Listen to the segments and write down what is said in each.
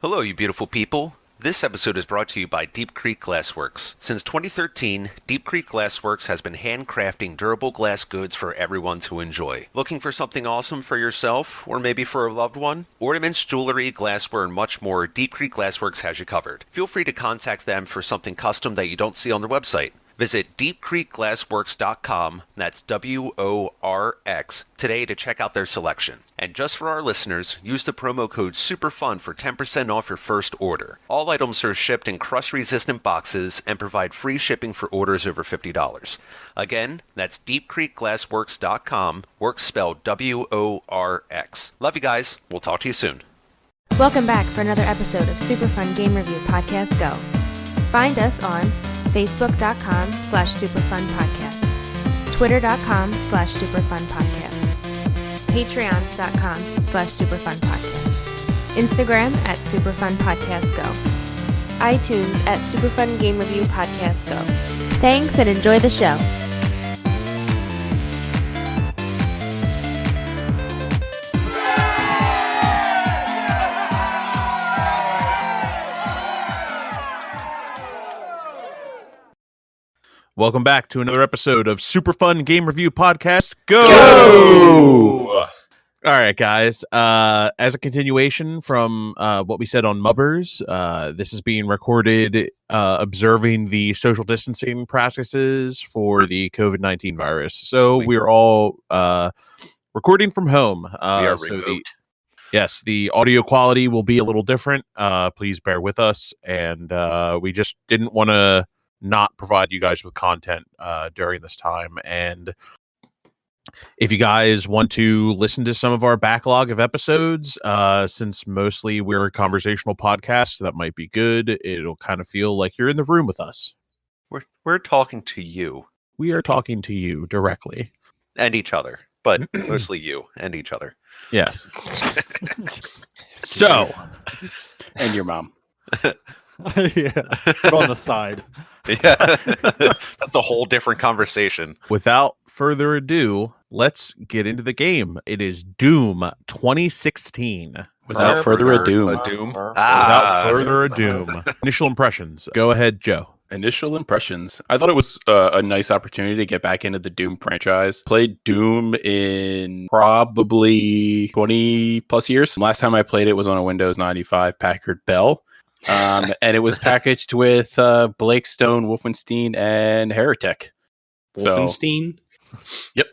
Hello, you beautiful people. This episode is brought to you by Deep Creek Glassworks. Since 2013, Deep Creek Glassworks has been handcrafting durable glass goods for everyone to enjoy. Looking for something awesome for yourself, or maybe for a loved one? Ornaments, jewelry, glassware, and much more, Deep Creek Glassworks has you covered. Feel free to contact them for something custom that you don't see on their website. Visit deepcreekglassworks.com, that's W-O-R-X, today to check out their selection. And just for our listeners, use the promo code SUPERFUN for 10% off your first order. All items are shipped in crust-resistant boxes and provide free shipping for orders over $50. Again, that's deepcreekglassworks.com, works spelled W-O-R-X. Love you guys. We'll talk to you soon. Welcome back for another episode of Super Fun Game Review Podcast Go. Find us on Facebook.com/SuperFunPodcast, Twitter.com/SuperFunPodcast, Patreon.com/SuperFunPodcast, Instagram @SuperFunPodcastGo, iTunes @SuperFun Game Review Podcast Go. Thanks and enjoy the show. Welcome back to another episode of Super Fun Game Review Podcast. Go! All right, guys. As a continuation from what we said on Mubbers, this is being recorded observing the social distancing practices for the COVID-19 virus. So we're all recording from home. We are remote. Yes, the audio quality will be a little different. Please bear with us. And we just didn't want to not provide you guys with content during this time. And if you guys want to listen to some of our backlog of episodes, since mostly we're a conversational podcast, that might be good. It'll kind of feel like you're in the room with us. We're talking to you. We are talking to you directly. And each other, but mostly you and each other. Yes. So. And your mom. Yeah, put on the side. Yeah, that's a whole different conversation. Without further ado, let's get into the game. It is Doom 2016. Without further ado. Without further ado. Initial impressions. Go ahead, Joe. Initial impressions. I thought it was a nice opportunity to get back into the Doom franchise. Played Doom in probably 20 plus years. Last time I played it was on a Windows 95 Packard Bell. And it was packaged with Blake Stone, Wolfenstein, and Heretic. Wolfenstein? Yep.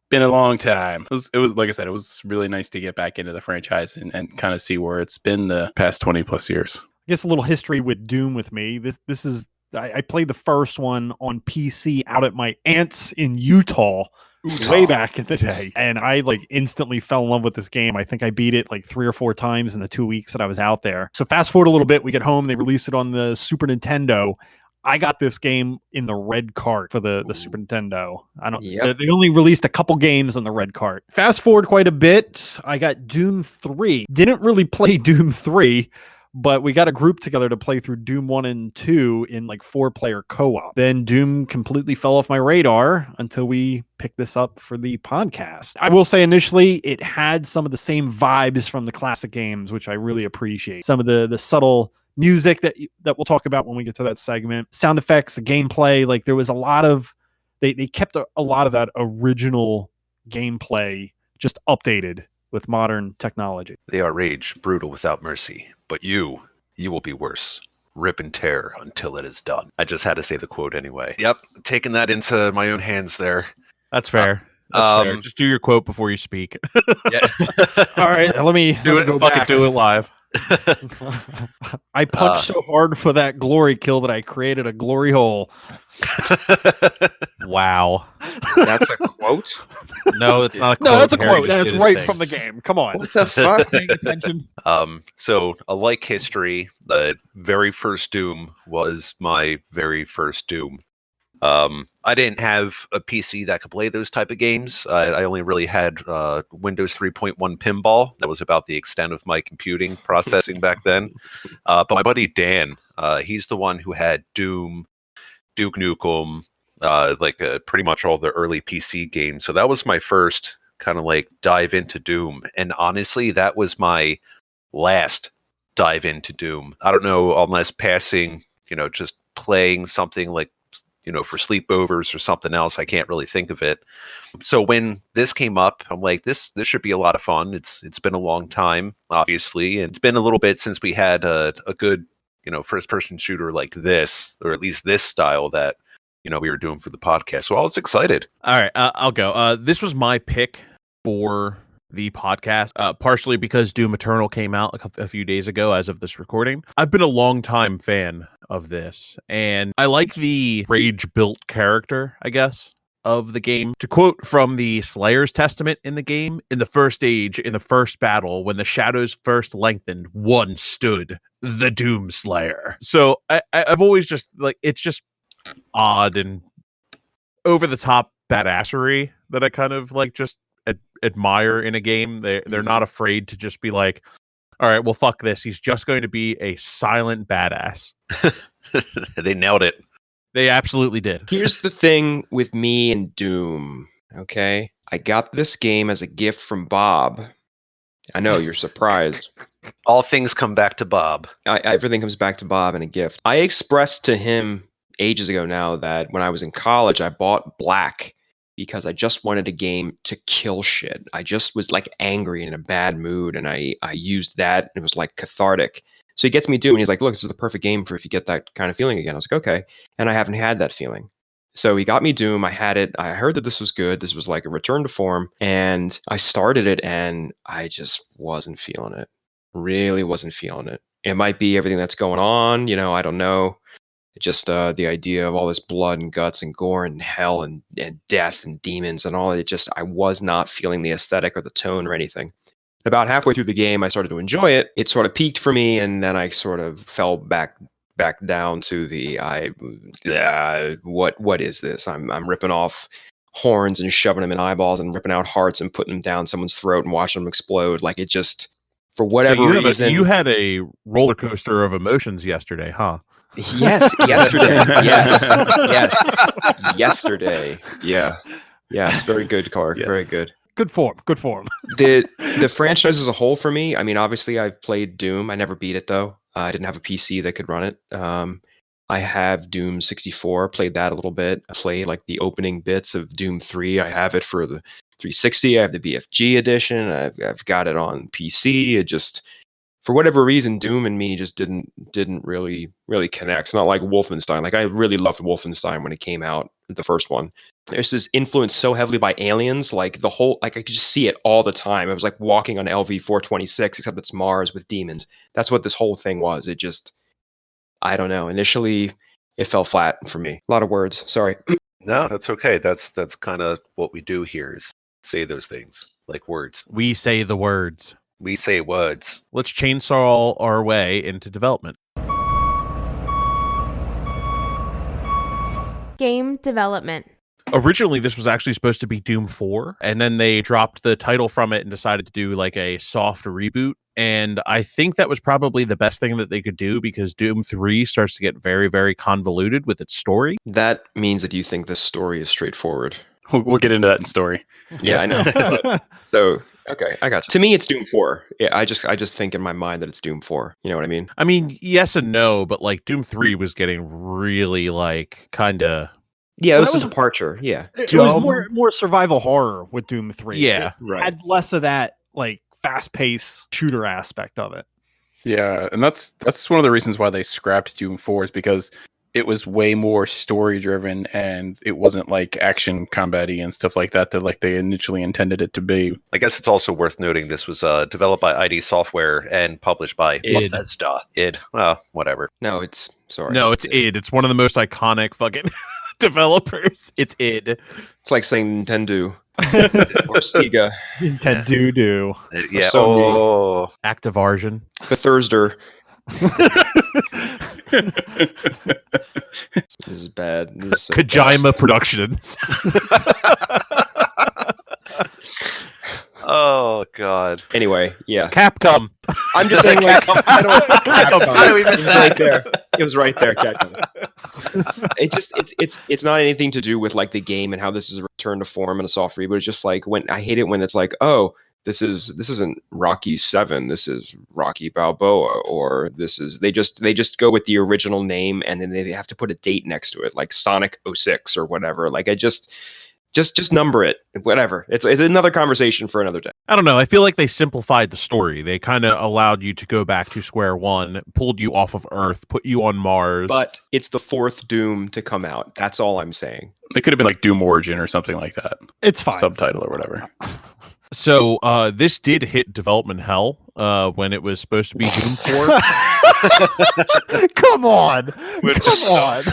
Been a long time. It was like I said, it was really nice to get back into the franchise and kind of see where it's been the past 20 plus years. I guess a little history with Doom with me. This is I played the first one on PC out at my aunt's in Utah. Way back in the day, and I instantly fell in love with this game. I think I beat it 3 or 4 times in the 2 weeks that I was out there. So fast forward a little bit, we get home, they released it on the Super Nintendo. I got this game in the red cart for the Super Nintendo. They only released a couple games on the red cart. Fast forward quite a bit, I got Doom 3. Didn't really play Doom 3, but we got a group together to play through Doom 1 and 2 in 4-player co-op. Then Doom completely fell off my radar until we picked this up for the podcast. I will say initially it had some of the same vibes from the classic games, which I really appreciate. Some of the subtle music that we'll talk about when we get to that segment. Sound effects, the gameplay, there was a lot of... They kept a lot of that original gameplay just updated with modern technology. They are rage, brutal without mercy. But you will be worse. Rip and tear until it is done. I just had to say the quote anyway. Yep, taking that into my own hands there. That's fair. That's fair. Just do your quote before you speak. Yeah. All right, let me do it. Fucking do it live. I punched so hard for that glory kill that I created a glory hole. Wow. That's a quote? No, it's not a quote. No, that's a Harry quote. That's right from the game. Come on. What the fuck? Paying attention. So, a like history, the very first Doom was my very first Doom. I didn't have a PC that could play those type of games. I only really had Windows 3.1 pinball. That was about the extent of my computing processing back then. But my buddy Dan, he's the one who had Doom, Duke Nukem, pretty much all the early PC games. So that was my first kind of dive into Doom. And honestly, that was my last dive into Doom. I don't know, unless passing, just playing something like, for sleepovers or something else. I can't really think of it. So when this came up, I'm like, this should be a lot of fun. It's been a long time, obviously, and it's been a little bit since we had a good, first person shooter like this, or at least this style that, we were doing for the podcast. So I was excited. All right, I'll go. This was my pick for the podcast, partially because Doom Eternal came out a few days ago as of this recording. I've been a long time fan of this, and I like the rage-built character, I guess, of the game. To quote from the Slayer's Testament in the game, in the first age, in the first battle, when the shadows first lengthened, one stood, the Doom Slayer. So I've always just, it's just odd and over-the-top badassery that I kind of, just admire in a game. They're not afraid to just be like, all right, well, fuck this. He's just going to be a silent badass. They nailed it. They absolutely did. Here's the thing with me and Doom, okay? I got this game as a gift from Bob. I know, you're surprised. All things come back to Bob. Everything comes back to Bob in a gift. I expressed to him ages ago now that when I was in college, I bought Black because I just wanted a game to kill shit. I just was angry and in a bad mood, and I used that, and it was cathartic. So he gets me Doom, and he's like, look, this is the perfect game for if you get that kind of feeling again. I was like, okay. And I haven't had that feeling. So he got me Doom. I had it. I heard that this was good. This was like a return to form. And I started it, and I just wasn't feeling it. Really wasn't feeling it. It might be everything that's going on. I don't know. Just the idea of all this blood and guts and gore and hell and death and demons and all. I was not feeling the aesthetic or the tone or anything. About halfway through the game, I started to enjoy it. It sort of peaked for me, and then I sort of fell back down to the what is this? I'm ripping off horns and shoving them in eyeballs and ripping out hearts and putting them down someone's throat and watching them explode. It just, for whatever reason, you had a roller coaster of emotions yesterday, huh? Yes, yesterday. Yesterday. Yeah. Yes, very good, Clarke. Yeah. Very good. Good form. The franchise as a whole for me, I mean, obviously I've played Doom. I never beat it though. I didn't have a PC that could run it. I have Doom 64, played that a little bit. I played the opening bits of Doom 3. I have it for the 360. I have the BFG edition. I've got it on PC. It just, for whatever reason, Doom and me just didn't really connect. It's not like Wolfenstein. I really loved Wolfenstein when it came out, the first one. There's this influence so heavily by aliens, the whole, I could just see it all the time. It was like walking on LV 426, except it's Mars with demons. That's what this whole thing was. It just, I don't know. Initially, it fell flat for me. A lot of words. Sorry. No, that's okay. That's kind of what we do here, is say those things like words. We say the words. We say words. Let's chainsaw our way into development. Game development. Originally, this was actually supposed to be Doom 4, and then they dropped the title from it and decided to do a soft reboot. And I think that was probably the best thing that they could do, because Doom 3 starts to get very, very convoluted with its story. That means that you think this story is straightforward. We'll get into that in story. Yeah, I know. So, okay, I got you. To me, it's Doom 4. Yeah, I just think in my mind that it's Doom 4. You know what I mean? I mean, yes and no, but Doom 3 was getting really kind of... Yeah, it was a departure. Yeah. It was more survival horror with Doom 3. Yeah, it had less of that fast-paced shooter aspect of it. Yeah, and that's one of the reasons why they scrapped Doom 4, is because it was way more story driven, and it wasn't action combat-y and stuff like that they initially intended it to be. I guess it's also worth noting this was developed by ID Software and published by Bethesda. id. Well, whatever. No, it's id. It's one of the most iconic fucking developers. It's id. It's like saying Nintendo or Sega. Nintendo. Yeah. Sony. Activision. Bethesda. This is bad. This is so Kojima Productions. Oh God. Anyway, yeah. Capcom. I'm just saying, How did we miss that? Right there. It was right there, Capcom. It's not anything to do with the game and how this is a return to form and a soft reboot. It's just when I hate it when it's This isn't Rocky 7. This is Rocky Balboa, or they just go with the original name and then they have to put a date next to it, like Sonic '06 or whatever. Like I just number it, whatever. It's another conversation for another day. I don't know. I feel like they simplified the story. They kind of allowed you to go back to square one, pulled you off of Earth, put you on Mars. But it's the 4th Doom to come out. That's all I'm saying. It could have been like Doom Origin or something like that. It's fine. Subtitle or whatever. So this did hit development hell when it was supposed to be Doom 4. Come on. Come on.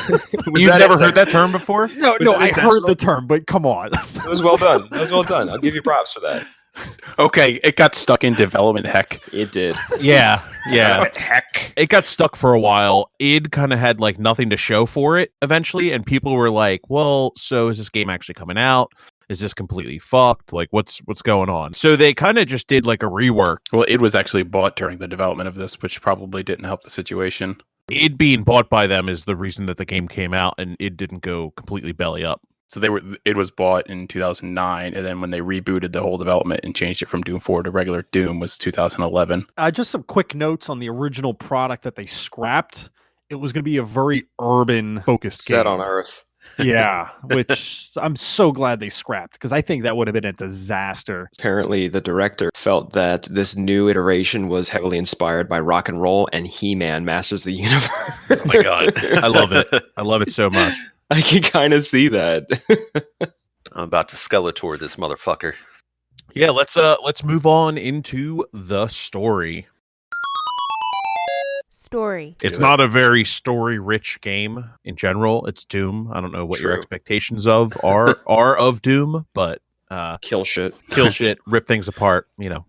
You've never heard that term before? No, I heard the term, but come on. It was well done. I'll give you props for that. Okay, it got stuck in development heck. It did. Yeah. Heck. It got stuck for a while. Id kind of had like nothing to show for it eventually, and people were like, well, so is this game actually coming out? Is this completely fucked? Like, what's going on? So they kind of just did like a rework. Well, it was actually bought during the development of this, which probably didn't help the situation. Id being bought by them is the reason that the game came out, and it didn't go completely belly up. So it was bought in 2009, and then when they rebooted the whole development and changed it from Doom 4 to regular Doom was 2011. Just some quick notes on the original product that they scrapped. It was going to be a very urban focused game. Set on Earth. Yeah, which I'm so glad they scrapped because I think that would have been a disaster. Apparently, the director felt that this new iteration was heavily inspired by rock and roll and He-Man Masters of the Universe. Oh my god, I love it. I love it so much. I can kind of see that. I'm about to Skeletor this motherfucker. Yeah, let's move on into the story. Story. It's not a very story-rich game in general. It's Doom. I don't know what your True. expectations are of Doom, but Kill shit. kill shit, rip things apart, you know.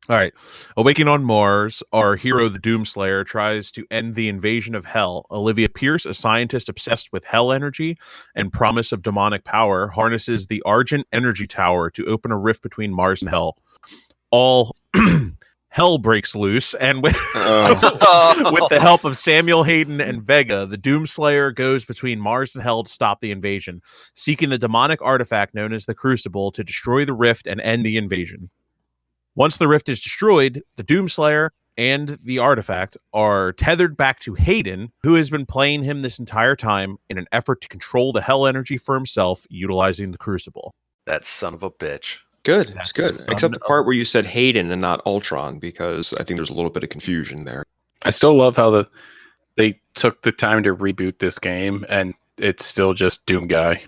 All right. Awakening on Mars, our hero, the Doomslayer, tries to end the invasion of Hell. Olivia Pierce, a scientist obsessed with Hell energy and promise of demonic power, harnesses the Argent Energy Tower to open a rift between Mars and Hell. All hell breaks loose, and with the help of Samuel Hayden and Vega, the Doomslayer goes between Mars and Hell to stop the invasion, seeking the demonic artifact known as the Crucible to destroy the rift and end the invasion. Once the rift is destroyed, the Doomslayer and the artifact are tethered back to Hayden, who has been playing him this entire time in an effort to control the hell energy for himself, utilizing the Crucible. That son of a bitch. Good. It's good. That's Except the part where you said Hayden and not Ultron, because I think there's a little bit of confusion there. I still love how they took the time to reboot this game, and it's still just Doom Guy.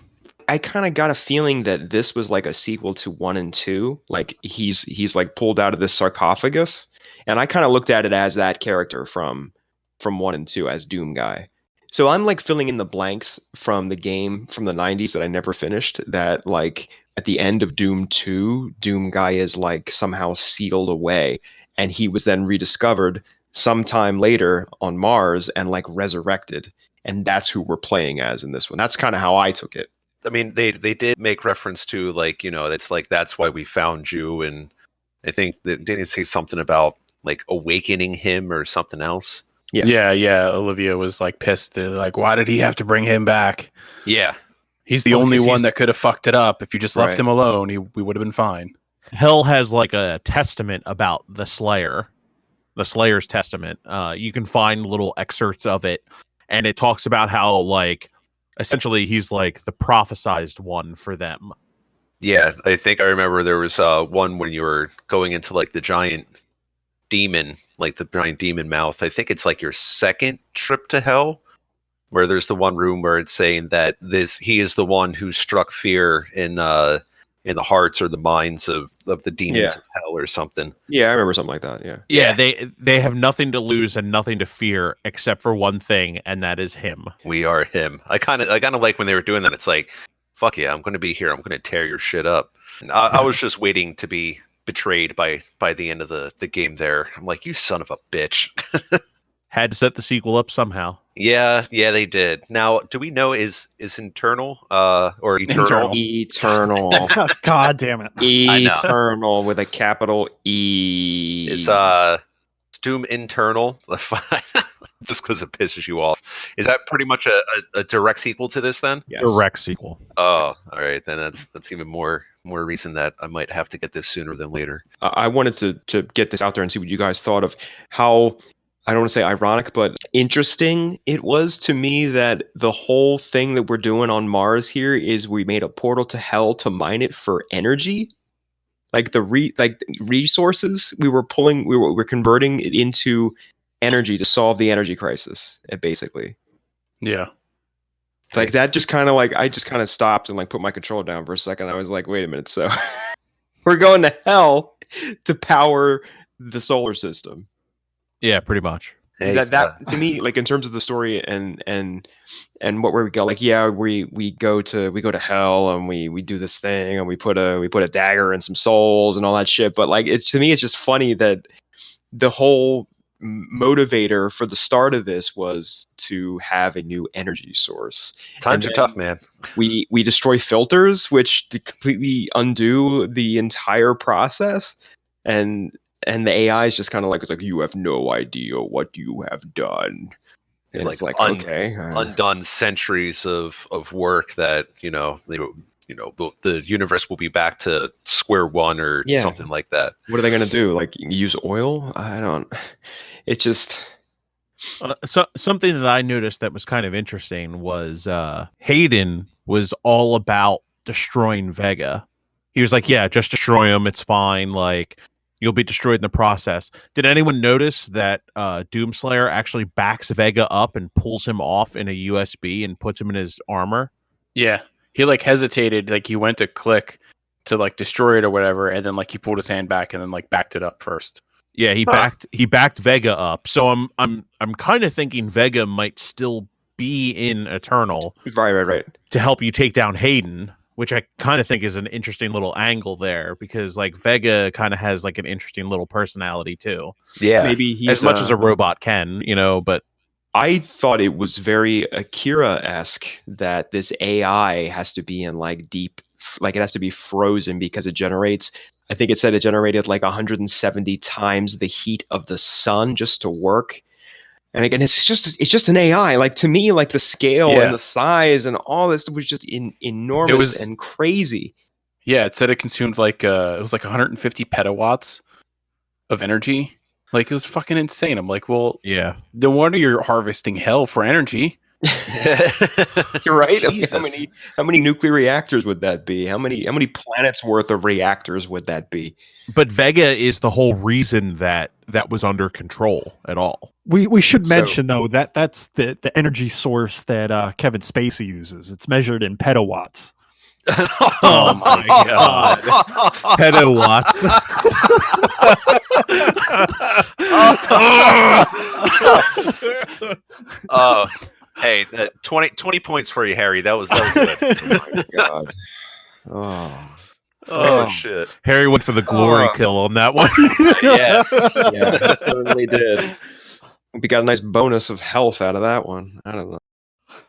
I kind of got a feeling that this was like a sequel to 1 and 2. Like he's like pulled out of this sarcophagus, and I kind of looked at it as that character from 1 and 2 as Doom Guy. So I'm like filling in the blanks from the game from the 90s that I never finished, that like at the end of Doom 2, Doom Guy is like somehow sealed away, and he was then rediscovered sometime later on Mars and like resurrected. And that's who we're playing as in this one. That's kind of how I took it. I mean, they did make reference to, like, you know, it's like, that's why we found you. And I think that didn't say something about like awakening him or something else. Yeah. Olivia was like pissed. They're like, why did he have to bring him back? Yeah. He's the only one that could have fucked it up. If you just left Right. him alone, we would have been fine. Hell has like a testament about the Slayer, the Slayer's testament. You can find little excerpts of it, and it talks about how like essentially he's like the prophesized one for them. Yeah, I think I remember there was one when you were going into like the giant demon, like the giant demon mouth. I think it's like your second trip to hell, where there's the one room where it's saying that he is the one who struck fear in the hearts or the minds of the demons of hell or something. Yeah, I remember something like that. Yeah. Yeah, they have nothing to lose and nothing to fear except for one thing, and that is him. We are him. I kind of like when they were doing that. It's like, fuck yeah, I'm going to be here. I'm going to tear your shit up. And I was just waiting to be betrayed by the end of the game there. I'm like, you son of a bitch. Had to set the sequel up somehow. Yeah, they did. Now, do we know is internal or eternal? Eternal. God damn it. Eternal with a capital E. Is Doom internal? Just because it pisses you off. Is that pretty much a direct sequel to this then? Yes. Direct sequel. Oh, all right. Then that's even more more reason that I might have to get this sooner than later. I wanted to get this out there and see what you guys thought of how, I don't want to say ironic, but interesting it was to me that the whole thing that we're doing on Mars here is we made a portal to hell to mine it for energy. Like resources, we're converting it into energy to solve the energy crisis, basically. Yeah. Like that just kind of like, I just kind of stopped and like put my controller down for a second. I was like, wait a minute, so we're going to hell to power the solar system. Yeah, pretty much. Hey, that to me, like in terms of the story and what we go, like we go to hell and we do this thing and we put a dagger and some souls and all that shit. But like to me, it's just funny that the whole motivator for the start of this was to have a new energy source. times are tough, man. We destroy filters, which completely undo the entire process, and the AI is just kind of like, it's like, you have no idea what you have done. And Like it's like, okay, undone centuries of work that the universe will be back to square one or something like that. what are they gonna do? Like use oil? I don't. It just. So something that I noticed that was kind of interesting was Hayden was all about destroying Vega. He was like, yeah, just destroy him. It's fine. Like, you'll be destroyed in the process. Did anyone notice that Doomslayer actually backs Vega up and pulls him off in a USB and puts him in his armor? Yeah. He like hesitated, like he went to click to like destroy it or whatever, and then like he pulled his hand back and then like backed it up first. Yeah, he backed Vega up. So I'm kind of thinking Vega might still be in Eternal. Right. To help you take down Hayden, which I kind of think is an interesting little angle there, because like Vega kind of has like an interesting little personality too. Yeah. Maybe he's As much as a robot can, but I thought it was very Akira-esque that this AI has to be in like deep, like it has to be frozen because it generates, I think it said it generated like 170 times the heat of the sun just to work. And again, it's just an AI. Like to me, like the scale and the size and all this was just enormous and crazy. Yeah, it said it consumed like it was like 150 petawatts of energy. Like it was fucking insane. I'm like, well, yeah, no wonder you're harvesting hell for energy. You're right. Jesus. How many nuclear reactors would that be? How many planets worth of reactors would that be? But Vega is the whole reason that was under control at all. We should mention though that that's the energy source that Kevin Spacey uses. It's measured in petawatts. Oh my god, petawatts. Oh, hey, 20 points for you, Harry. That was good. Oh my god. Oh shit. Harry went for the glory kill on that one. Yeah. Yeah, certainly did. We got a nice bonus of health out of that one. I don't know.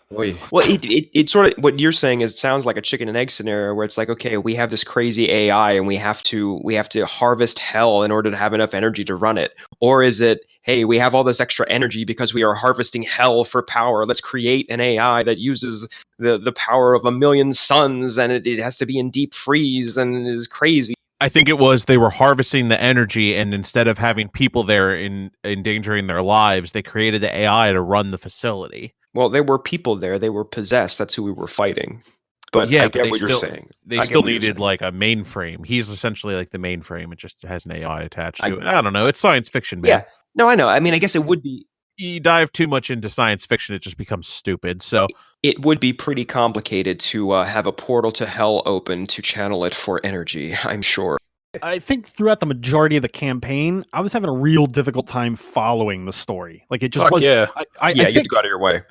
Well, it sort of, what you're saying is, it sounds like a chicken and egg scenario where it's like, okay, we have this crazy AI and we have to harvest hell in order to have enough energy to run it. Or is it, hey, we have all this extra energy because we are harvesting hell for power. Let's create an AI that uses the power of 1 million suns, and it has to be in deep freeze and it is crazy. I think it was they were harvesting the energy, and instead of having people there endangering their lives, they created the AI to run the facility. Well, there were people there. They were possessed. That's who we were fighting. But yeah, I get what you're saying. They still needed like a mainframe. He's essentially like the mainframe. It just has an AI attached to it. I don't know. It's science fiction, man. Yeah. No, I know. I mean, I guess it would be. You dive too much into science fiction, it just becomes stupid. So it would be pretty complicated to have a portal to hell open to channel it for energy, I'm sure. I think throughout the majority of the campaign, I was having a real difficult time following the story. Like it just was. Yeah. I you think, got out of your way.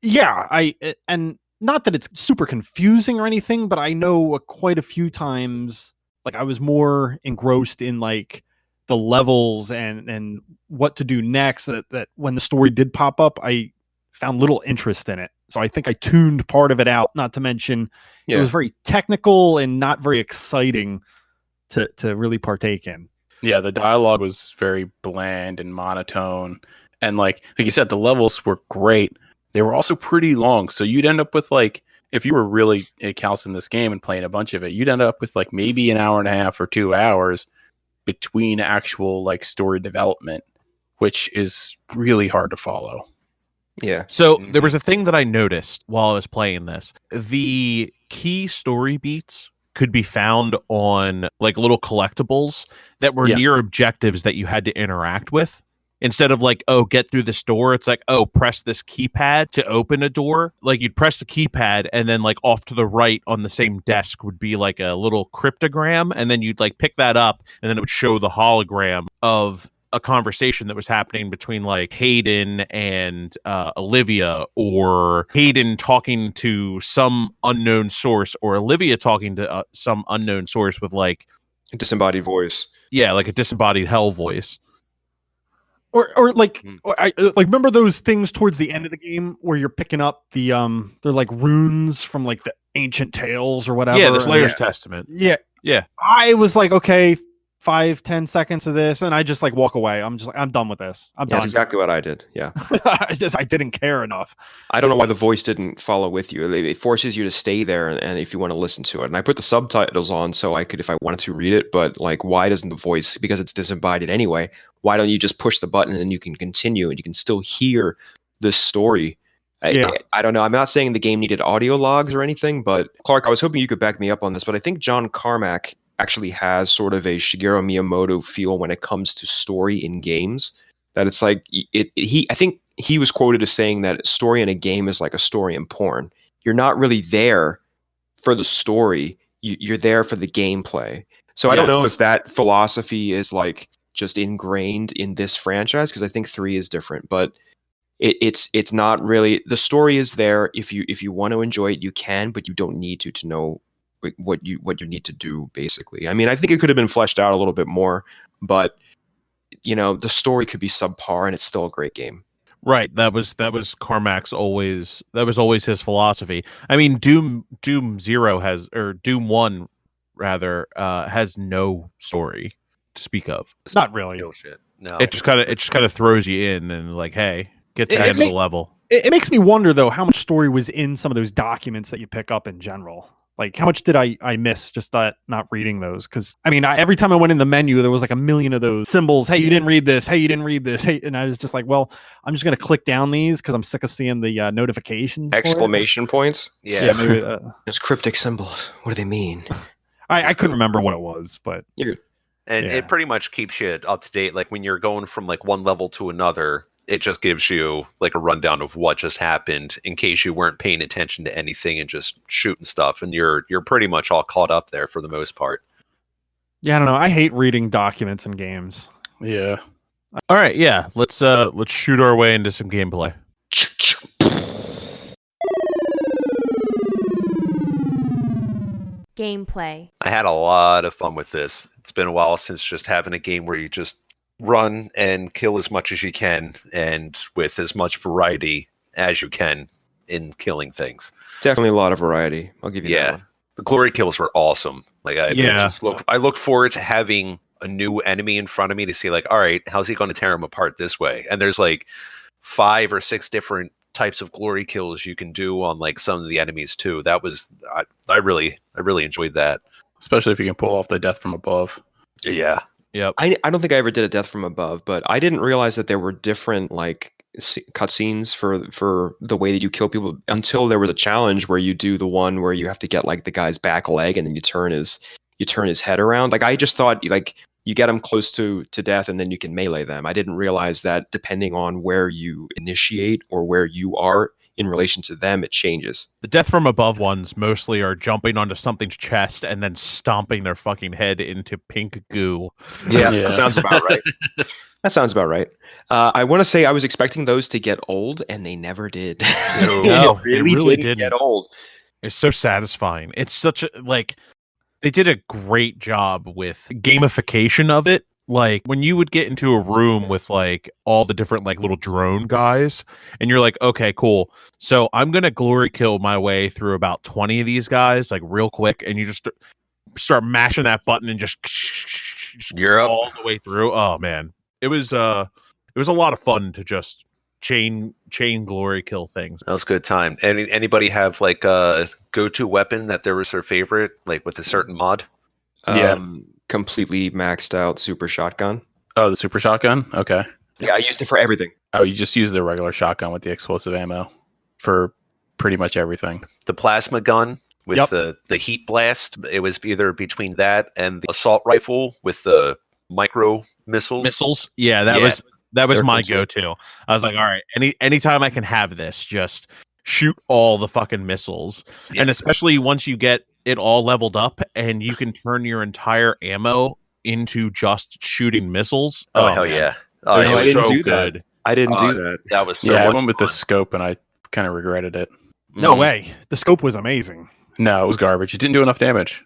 Yeah, and not that it's super confusing or anything, but I know quite a few times, like I was more engrossed in like the levels and what to do next. That when the story did pop up, I found little interest in it. So I think I tuned part of it out. Not to mention, it was very technical and not very exciting to really partake in. Yeah, the dialogue was very bland and monotone, and like you said, the levels were great. They were also pretty long, so you'd end up with like if you were really calcing this game and playing a bunch of it, you'd end up with like maybe an hour and a half or 2 hours between actual like story development, which is really hard to follow. Yeah. So there was a thing that I noticed while I was playing this. The key story beats could be found on like little collectibles that were Yeah. near objectives that you had to interact with. Instead of like, oh, get through this door, it's like, oh, press this keypad to open a door. Like you'd press the keypad and then like off to the right on the same desk would be like a little cryptogram. And then you'd like pick that up and then it would show the hologram of a conversation that was happening between like Hayden and Olivia, or Hayden talking to some unknown source, or Olivia talking to some unknown source with like Disembodied voice. yeah, like a disembodied hell voice. Or like, I like remember those things towards the end of the game where you're picking up the they're like runes from like the ancient tales or whatever. Yeah, the and- Slayer's Testament. Yeah, Yeah. I was like, okay, 5-10 seconds of this, and I just like walk away. I'm just like, I'm done with this. I'm That's done. exactly what I did. Yeah. I didn't care enough. I don't know why the voice didn't follow with you. It forces you to stay there, and if you want to listen to it. And I put the subtitles on so I could, if I wanted to, read it. But like, why doesn't the voice? Because it's disembodied anyway. Why don't you just push the button and then you can continue and you can still hear this story? Yeah. I don't know. I'm not saying the game needed audio logs or anything, but Clarke, I was hoping you could back me up on this. But I think John Carmack actually has sort of a Shigeru Miyamoto feel when it comes to story in games. That it's like I think he was quoted as saying that story in a game is like a story in porn. You're not really there for the story. You're there for the gameplay. So I don't know Yes. if that philosophy is like just ingrained in this franchise, because I think 3 is different, but it's not really. The story is there. If you want to enjoy it, you can, but you don't need to know what you need to do, basically. I mean, I think it could have been fleshed out a little bit more, but the story could be subpar and it's still a great game. Right. That was Carmack's always. That was always his philosophy. I mean, Doom 1 rather has no story to speak of. Not really. Kill shit. No. It just kind of throws you in and like, hey, get to the It end of may- the level. It makes me wonder though how much story was in some of those documents that you pick up in general. Like, how much did I miss just not reading those? Because I mean, every time I went in the menu, there was like a million of those symbols. Hey, you didn't read this. Hey, you didn't read this. Hey, and I was just like, well, I'm just gonna click down these because I'm sick of seeing the notifications. for it. Exclamation points. Yeah, maybe. Those cryptic symbols. What do they mean? I couldn't remember what it was, but And Yeah. it pretty much keeps you up to date. Like when you're going from like one level to another, it just gives you like a rundown of what just happened in case you weren't paying attention to anything and just shooting stuff. And you're pretty much all caught up there for the most part. yeah, I don't know. I hate reading documents in games. Yeah. All right, yeah. Let's shoot our way into some gameplay. Gameplay. I had a lot of fun with this. It's been a while since just having a game where you just run and kill as much as you can and with as much variety as you can in killing things. Definitely a lot of variety. I'll give you that Yeah. one. The glory kills were awesome. Like I Yeah. I look forward to having a new enemy in front of me to see like, all right, how's he going to tear him apart this way? And there's like 5 or 6 different types of glory kills you can do on like some of the enemies too. That was I really enjoyed that. Especially if you can pull off the death from above. Yeah. Yep. I don't think I ever did a death from above, but I didn't realize that there were different like cutscenes for the way that you kill people until there was a challenge where you do the one where you have to get like the guy's back leg and then you turn his head around. Like I just thought like you get them close to death and then you can melee them. I didn't realize that depending on where you initiate or where you are in relation to them, it changes. The death from above ones mostly are jumping onto something's chest and then stomping their fucking head into pink goo. Yeah, Yeah. that sounds about right. That sounds about right. I want to say I was expecting those to get old, and they never did. No, they really didn't didn't. get old. It's so satisfying. It's such a like they did a great job with gamification of it. Like when you would get into a room with like all the different like little drone guys and you're like, okay, cool. So I'm going to glory kill my way through about 20 of these guys like real quick. And you just start mashing that button and just You're up. all the way through. Oh man. It was a lot of fun to just chain glory kill things. That was a good time. Anybody have like a go-to weapon that there was their favorite, like with a certain mod? Yeah. Completely maxed out super shotgun. Oh, the super shotgun? Okay. Yeah, I used it for everything. Oh, you just use the regular shotgun with the explosive ammo for pretty much everything. The plasma gun with Yep. the heat blast. It was either between that and the assault rifle with the micro missiles. Yeah, that Yeah. was They're my cool too. go-to. I was like, all right, anytime I can have this, just shoot all the fucking missiles. Yeah. And especially once you get it all leveled up and you can turn your entire ammo into just shooting missiles. Oh, hell man. yeah. It was It I was- didn't so do that. good. I didn't do that. that was so Yeah, I much went with the fun. scope and I kind of regretted it. No Mhm. way. The scope was amazing. No, it was garbage. It didn't do enough damage.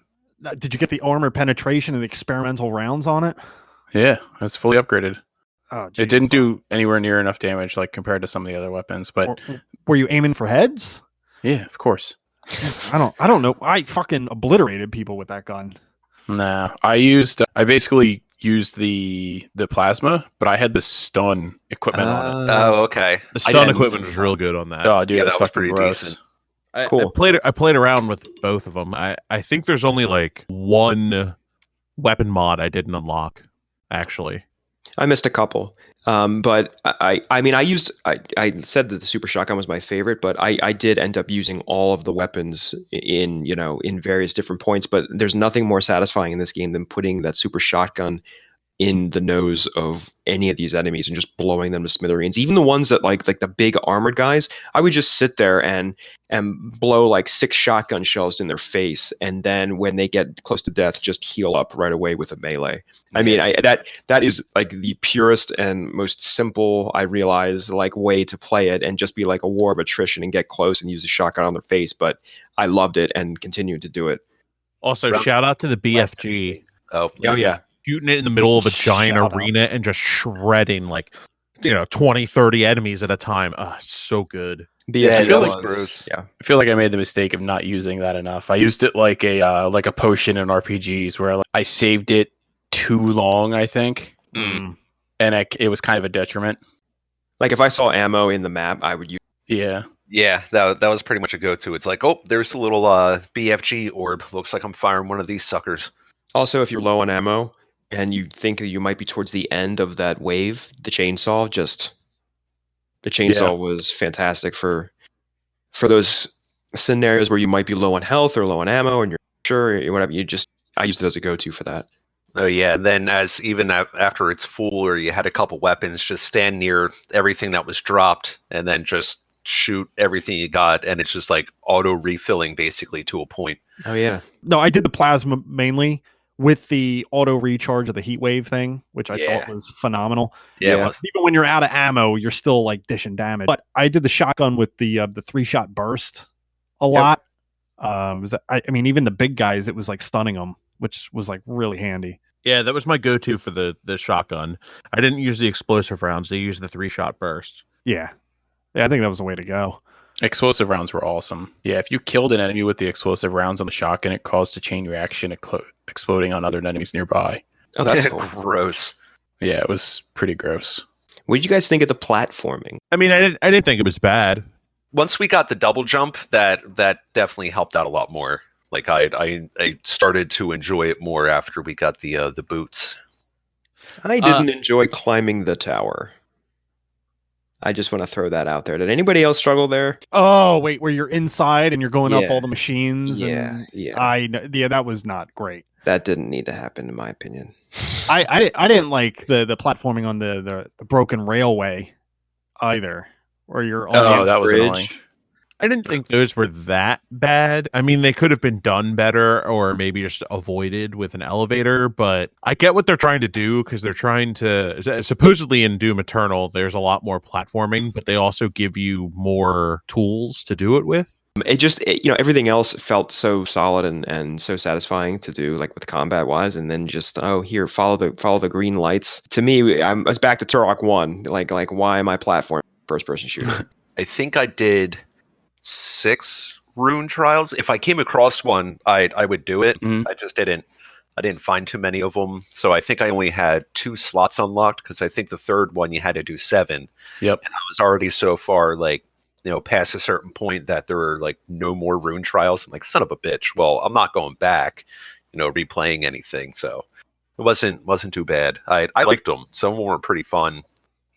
Did you get the armor penetration and the experimental rounds on it? Yeah, it was fully upgraded. Oh, It didn't do anywhere near enough damage like compared to some of the other weapons, but Were you aiming for heads? yeah, of course. I don't know. I fucking obliterated people with that gun. Nah, I basically used the plasma, but I had the stun equipment on it. Oh, okay. The I stun didn't- equipment was real good on that. Oh, dude, yeah, that's that was fucking pretty gross. decent. Cool. I played around with both of them. I think there's only like one weapon mod I didn't unlock, actually. I missed a couple. But I mean, I said that the super shotgun was my favorite, but I did end up using all of the weapons in various different points. But there's nothing more satisfying in this game than putting that super shotgun in the nose of any of these enemies and just blowing them to smithereens. Even the ones that like the big armored guys, I would just sit there and blow like 6 shotgun shells in their face, and then when they get close to death, just heal up right away with a melee. I mean, that is like the purest and most simple, I realize, like way to play it, and just be like a war of attrition and get close and use a shotgun on their face. But I loved it and continued to do it. Also, Round- shout out to the BFG. Oh, Oh yeah. Shooting it in the middle of a giant Shout out. arena and just shredding like 20, 30 enemies at a time. It's so good. Yeah, BFG that was- was gross. Yeah. I feel like I made the mistake of not using that enough. I used it like a potion in RPGs where I saved it too long, I think, Mm. and it was kind of a detriment. Like if I saw ammo in the map, I would use. Yeah, Yeah, that was pretty much a go-to. It's like, oh, there's a little BFG orb. Looks like I'm firing one of these suckers. Also, if you're low on ammo and you think that you might be towards the end of that wave, the chainsaw was fantastic for those scenarios where you might be low on health or low on ammo and you're sure or whatever. I used it as a go-to for that. Oh yeah, and then after it's full, or you had a couple weapons, just stand near everything that was dropped, and then just shoot everything you got, and it's just like auto refilling basically to a point. Oh yeah. No, I did the plasma mainly with the auto recharge of the heat wave thing, which I Yeah. thought was phenomenal. Yeah, Yeah. it was. Even when you're out of ammo, you're still like dishing damage. But I did the shotgun with the 3-shot burst a lot. I mean, even the big guys, it was like stunning them, which was like really handy. Yeah, that was my go-to for the shotgun. I didn't use the explosive rounds. They used the 3-shot burst. Yeah, I think that was the way to go. explosive rounds were awesome. Yeah, if you killed an enemy with the explosive rounds on the shotgun, it caused a chain reaction, exploding on other enemies nearby. Oh, that's cool. Gross. Yeah, it was pretty gross. What did you guys think of the platforming? I mean, I didn't think it was bad. Once we got the double jump, that definitely helped out a lot more. Like I started to enjoy it more after we got the boots. I didn't enjoy climbing the tower. I just want to throw that out there. Did anybody else struggle there? Oh, wait, where you're inside and you're going up Yeah. all the machines. Yeah, and yeah. that was not great. That didn't need to happen, in my opinion. I didn't like the platforming on the broken railway either, where you're on Oh, the that was bridge. annoying. I didn't think those were that bad. I mean, they could have been done better or maybe just avoided with an elevator, but I get what they're trying to do because they're trying to supposedly in Doom Eternal, there's a lot more platforming, but they also give you more tools to do it with. Everything else felt so solid and so satisfying to do, like with combat wise, and then just here, follow the green lights. To me, I was back to Turok 1. Like why am I platform first person shooter? I think I did 6 rune trials. If I came across one, I would do it. Mhm. I just didn't. I didn't find too many of them, so I think I only had 2 slots unlocked because I think the third one you had to do 7. Yep. And I was already so far like, past a certain point that there were like no more rune trials. I'm like, son of a bitch. Well, I'm not going back, replaying anything. So it wasn't too bad. I liked them. Some of them were pretty fun.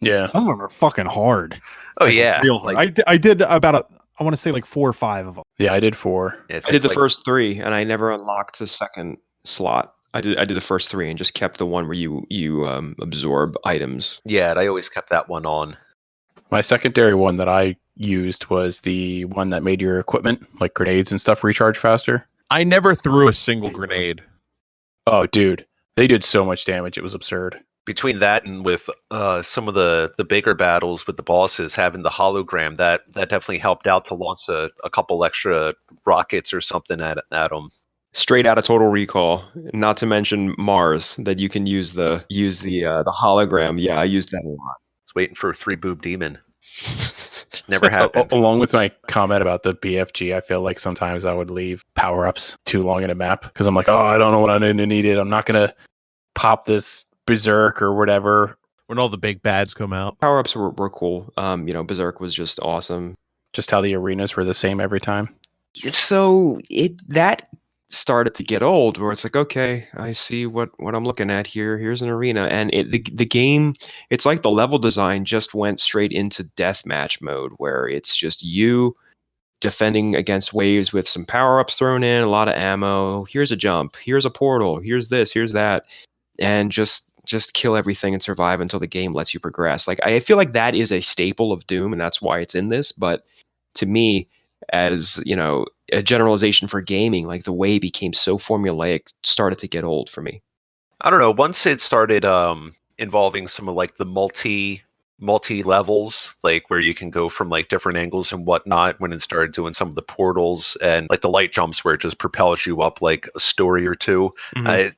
Yeah. Some of them are fucking hard. Oh Like, yeah, real hard. like, I did about I want to say like 4 or 5 of them. Yeah, I did 4. I did the first 3, and I never unlocked the second slot. I did the first 3 and just kept the one where you absorb items. Yeah, I always kept that one on. My secondary one that I used was the one that made your equipment, like grenades and stuff, recharge faster. I never threw a single grenade. Oh, dude. They did so much damage. It was absurd. Between that and with some of the bigger battles with the bosses having the hologram, that definitely helped out to launch a couple extra rockets or something at them. Straight out of Total Recall, not to mention Mars, that you can use the hologram. Yeah, I used that a lot. I was waiting for 3 boob demon. Never happened. Along with my comment about the BFG, I feel like sometimes I would leave power-ups too long in a map because I'm like, oh, I don't know what I'm going to need it. I'm not going to pop this berserk or whatever. When all the big bads come out. Power-ups were cool. Berserk was just awesome. Just how the arenas were the same every time. So that started to get old, where it's like, okay, I see what I'm looking at here. Here's an arena, and the game, it's like the level design just went straight into deathmatch mode, where it's just you defending against waves with some power-ups thrown in, a lot of ammo. Here's a jump. Here's a portal. Here's this. Here's that, and just kill everything and survive until the game lets you progress. Like, I feel like that is a staple of Doom, and that's why it's in this. But to me, as a generalization for gaming, like the way it became so formulaic started to get old for me. I don't know. Once it started involving some of like the multi levels, like where you can go from like different angles and whatnot, when it started doing some of the portals and like the light jumps where it just propels you up like a story or two. I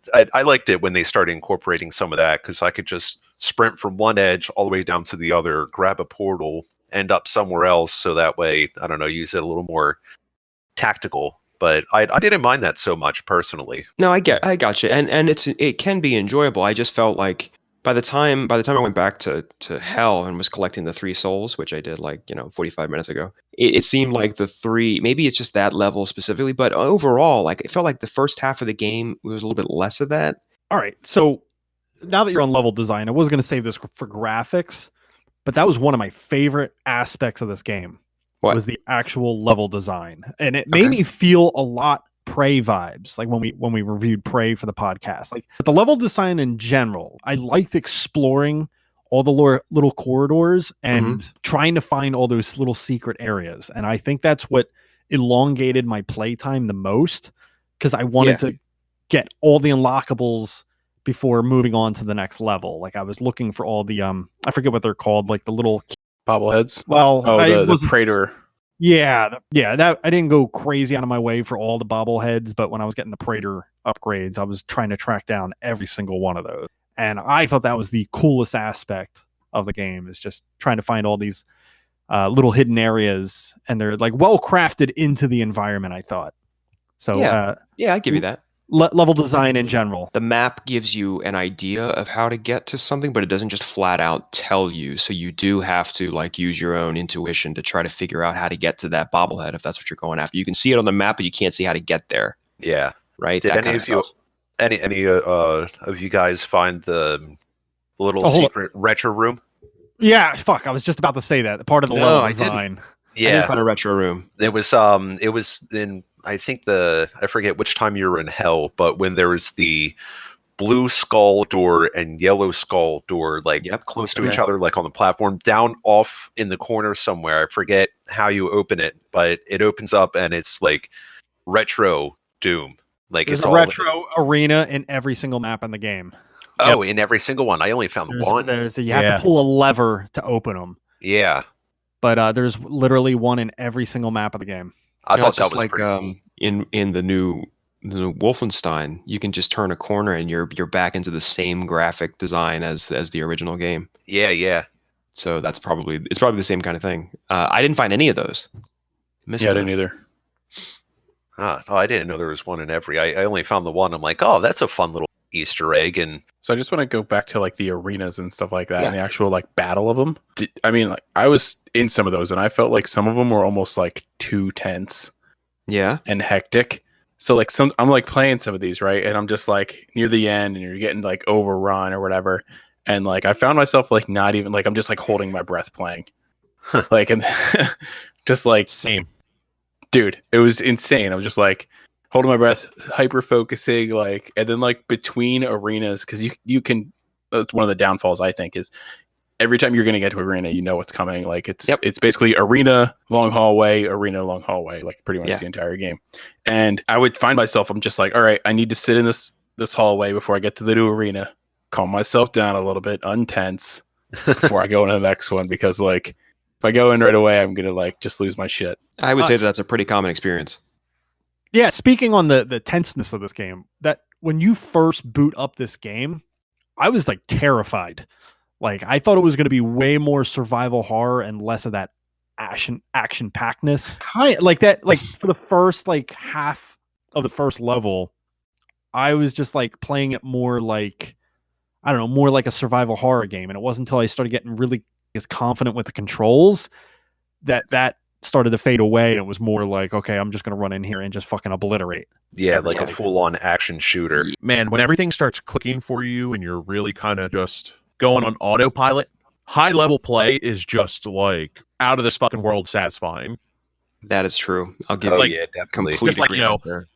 liked it when they started incorporating some of that, because I could just sprint from one edge all the way down to the other, grab a portal, end up somewhere else, so that way, I don't know, use it a little more tactical. But I didn't mind that so much personally. No, I got you, and it can be enjoyable. I just felt like by the time I went back to Hell and was collecting the 3 souls, which I did 45 minutes ago, it seemed like the 3, maybe it's just that level specifically, but overall, like, it felt like the first half of the game was a little bit less of that. All right, so now that you're on level design, I was going to save this for graphics, but that was one of my favorite aspects of this game. What? Was the actual level design, and it made me feel a lot Prey vibes, like when we reviewed Prey for the podcast. Like, the level design in general, I liked exploring all the little corridors and trying to find all those little secret areas, and I think that's what elongated my playtime the most, because I wanted to get all the unlockables before moving on to the next level. Like, I was looking for all the I forget what they're called, like the little Bobbleheads. Well, the Praetor. Yeah, that I didn't go crazy out of my way for all the bobbleheads, but when I was getting the Praetor upgrades, I was trying to track down every single one of those. And I thought that was the coolest aspect of the game, is just trying to find all these little hidden areas, and they're like well crafted into the environment, I thought. So yeah, I give you that. Level design in general. The map gives you an idea of how to get to something, but it doesn't just flat out tell you. So you do have to use your own intuition to try to figure out how to get to that bobblehead, if that's what you're going after. You can see it on the map, but you can't see how to get there. Yeah. Right? Did that any of you any of you guys find the little secret retro room? Yeah, fuck. I was just about to say that. Part of the level design. I didn't find a retro room. It was in, I think I forget which time you were in Hell, but when there was the blue skull door and yellow skull door, close to each other, like on the platform, down off in the corner somewhere. I forget how you open it, but it opens up and it's like retro Doom. Like, there's it's a all retro arena in every single map in the game. Oh, in every single one. I only found one. You have to pull a lever to open them. Yeah. But there's literally one in every single map of the game. I thought that was pretty cool. In the new Wolfenstein, you can just turn a corner and you're back into the same graphic design as the original game. Yeah. So it's probably the same kind of thing. I didn't find any of those. I didn't either. Oh, I didn't know there was one in every. I only found the one. I'm like, oh, that's a fun little Easter egg. And So I just want to go back to like the arenas and stuff like that, Yeah. and the actual like battle of them. I mean, like I was in some of those, and I felt like some of them were almost like too tense Yeah. and hectic. So like I'm like playing some of these, right, and I'm just like near the end, and you're getting like overrun or whatever, and like I found myself like not even like I'm just like holding my breath playing, like and just like Same. dude, it was insane. I was just like holding my breath, hyper focusing, like, and then like between arenas, because you can. That's one of the downfalls I think is every time you're gonna get to arena, you know what's coming. Like it's basically arena, long hallway, arena, long hallway, like pretty much the entire game. And I would find myself, I'm just like, all right, I need to sit in this hallway before I get to the new arena, calm myself down a little bit, untense before I go into the next one, because like if I go in right away, I'm gonna like just lose my shit. I would say that's a pretty common experience. Yeah, speaking on the tenseness of this game, that when you first boot up this game, I was like terrified. Like I thought it was going to be way more survival horror and less of that action packedness. Like that, like for the first like half of the first level, I was just like playing it more like, I don't know, more like a survival horror game. And it wasn't until I started getting really confident with the controls that started to fade away, and it was more like, okay, I'm just going to run in here and just fucking obliterate. yeah, like a full-on action shooter. Man, when everything starts clicking for you and you're really kind of just going on autopilot, high level play is just like out of this fucking world satisfying. That is true. I'll give Oh you yeah, definitely. complete Just like, you know, agreement there.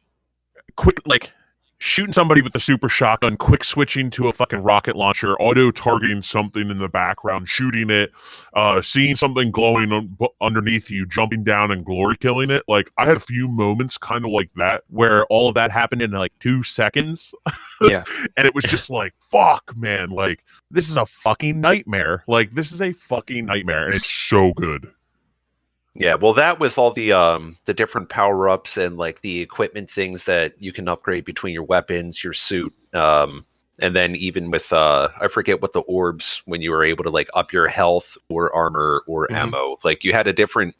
quick, like shooting somebody with the super shotgun, quick switching to a fucking rocket launcher, auto targeting something in the background, shooting it, seeing something glowing underneath you, jumping down and glory killing it. Like I had a few moments kind of like that where all of that happened in like 2 seconds. Yeah. And it was just like, fuck, man, like this is a fucking nightmare. Like this is a fucking nightmare, and it's so good. Yeah, well, that with all the different power ups and like the equipment things that you can upgrade between your weapons, your suit, and then even with I forget what the orbs when you were able to like up your health or armor or ammo. Like you had different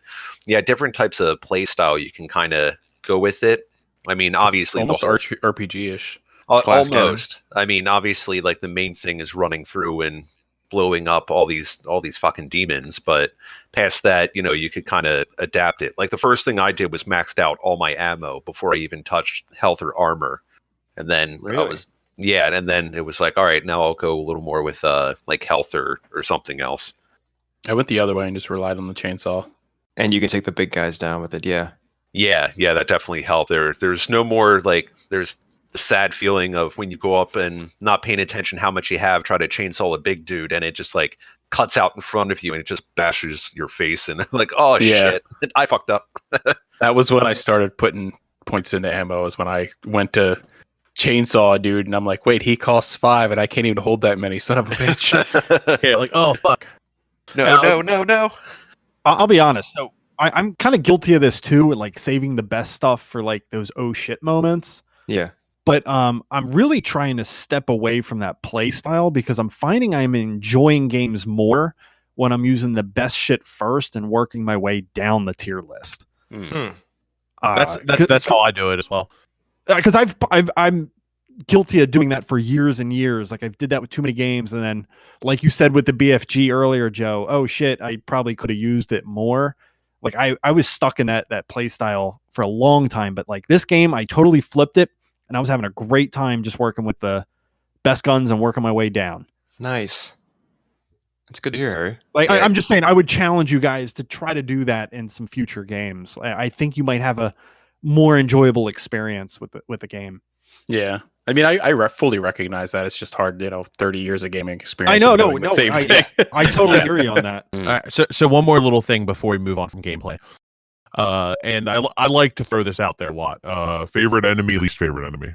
types of play style you can kind of go with it. I mean, obviously, almost RPG ish. Almost. I mean, obviously, like the main thing is running through and blowing up all these fucking demons, but past that, you know, you could kind of adapt it. Like the first thing I did was maxed out all my ammo before I even touched health or armor, and then and then it was like, all right, now I'll go a little more with like health or something else. I went the other way and just relied on the chainsaw. And you can take the big guys down with it. Yeah. Yeah, that definitely helped. There's no more like there's the sad feeling of when you go up and not paying attention how much you have, try to chainsaw a big dude, and it just like cuts out in front of you and it just bashes your face, and like, oh shit, I fucked up. That was when I started putting points into ammo, is when I went to chainsaw a dude, and I'm like, wait, he costs 5 and I can't even hold that many, son of a bitch. Yeah, like, oh fuck. No. I'll be honest. So I'm kind of guilty of this too, like saving the best stuff for like those oh shit moments. Yeah. But I'm really trying to step away from that play style because I'm finding I'm enjoying games more when I'm using the best shit first and working my way down the tier list. That's how I do it as well. Because I'm guilty of doing that for years and years. Like I did that with too many games, and then, like you said with the BFG earlier, Joe. Oh shit, I probably could have used it more. Like I was stuck in that play style for a long time. But like this game, I totally flipped it. And I was having a great time just working with the best guns and working my way down. Nice. That's good to hear, Harry. Like I'm just saying, I would challenge you guys to try to do that in some future games. I think you might have a more enjoyable experience with the game. Yeah. I mean, I fully recognize that. It's just hard, 30 years of gaming experience. I know, Same thing. I totally hear you on that. All right, so one more little thing before we move on from gameplay. And I like to throw this out there a lot. Favorite enemy, least favorite enemy.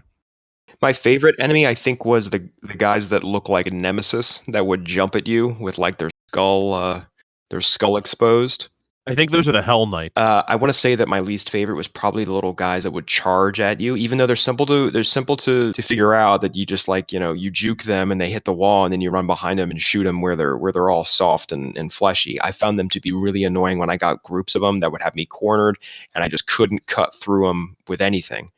My favorite enemy, I think, was the guys that look like a nemesis that would jump at you with like their skull exposed. I think those are the Hell Knights. I want to say that my least favorite was probably the little guys that would charge at you, even though they're simple to figure out. That you just like you juke them and they hit the wall, and then you run behind them and shoot them where they're all soft and fleshy. I found them to be really annoying when I got groups of them that would have me cornered, and I just couldn't cut through them with anything.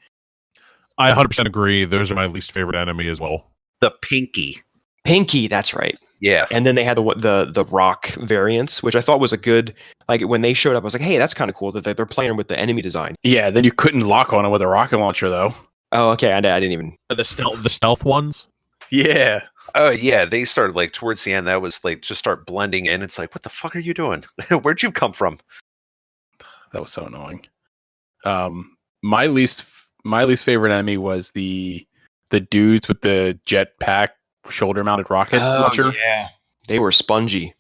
I 100% agree. Those are my least favorite enemy as well. The Pinky. Pinky, that's right. Yeah. And then they had the rock variants, which I thought was a good, like when they showed up, I was like, hey, that's kind of cool that they're playing with the enemy design. Yeah, then you couldn't lock on it with a rocket launcher, though. Oh, okay. I didn't even. The stealth ones. Yeah. Oh, yeah. They started like towards the end. That was like just start blending in. It's like, what the fuck are you doing? Where'd you come from? That was so annoying. My least favorite enemy was the dudes with the jetpack shoulder mounted rocket launcher. Yeah. They were spongy.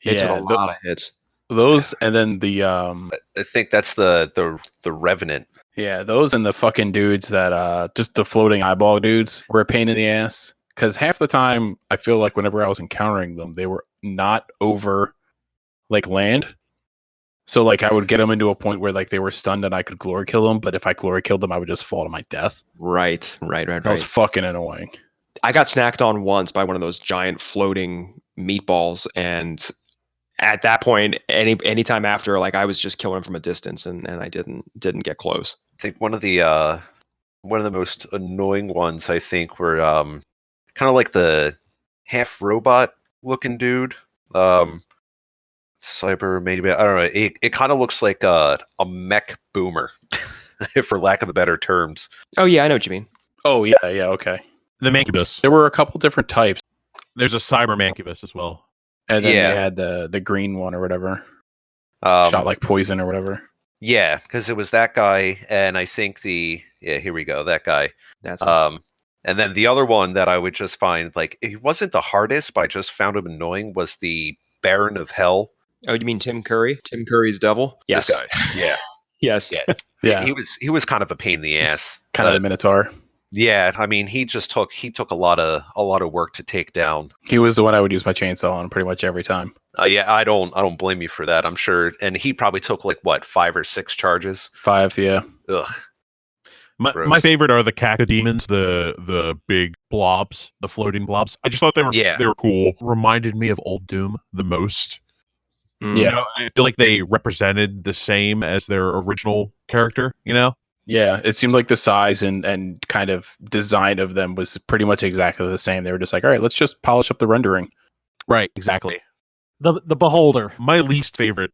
They took a lot of hits. Those and then the I think that's the Revenant. yeah, those and the fucking dudes that just the floating eyeball dudes were a pain in the ass. Because half the time I feel like whenever I was encountering them, they were not over like land. So like I would get them into a point where like they were stunned and I could glory kill them, but if I glory killed them, I would just fall to my death. Right. That was fucking annoying. I got snacked on once by one of those giant floating meatballs, and at that point, any time after, like I was just killing him from a distance, and I didn't get close. I think one of the most annoying ones I think were kind of like the half robot looking dude. Cyber maybe, I don't know. It kind of looks like a mech boomer, for lack of better terms. Oh yeah, I know what you mean. Oh yeah, okay. The Mancubus. There were a couple different types. There's a Cyber Mancubus as well. And then Yeah. they had the green one or whatever. Shot like poison or whatever. Yeah, because it was that guy, and I think here we go, that guy. That's And then the other one that I would just find like he wasn't the hardest, but I just found him annoying was the Baron of Hell. Oh, you mean Tim Curry? Tim Curry's devil? Yes. This guy. Yeah. Yes. Yeah. Yeah. He was kind of a pain in the ass. Kind of the Minotaur. Yeah, I mean he took a lot of work to take down. He was the one I would use my chainsaw on pretty much every time. Yeah, I don't blame you for that. I'm sure, and he probably took like what 5 or 6 charges. 5, yeah. Ugh. My Gross. favorite are the cacodemons, the big blobs, the floating blobs. I just thought they were cool. Reminded me of Old Doom the most. Mm. You know, I feel like they represented the same as their original character, you know? Yeah, it seemed like the size and kind of design of them was pretty much exactly the same. They were just like, all right, let's just polish up the rendering. Right, exactly. The Beholder. My least favorite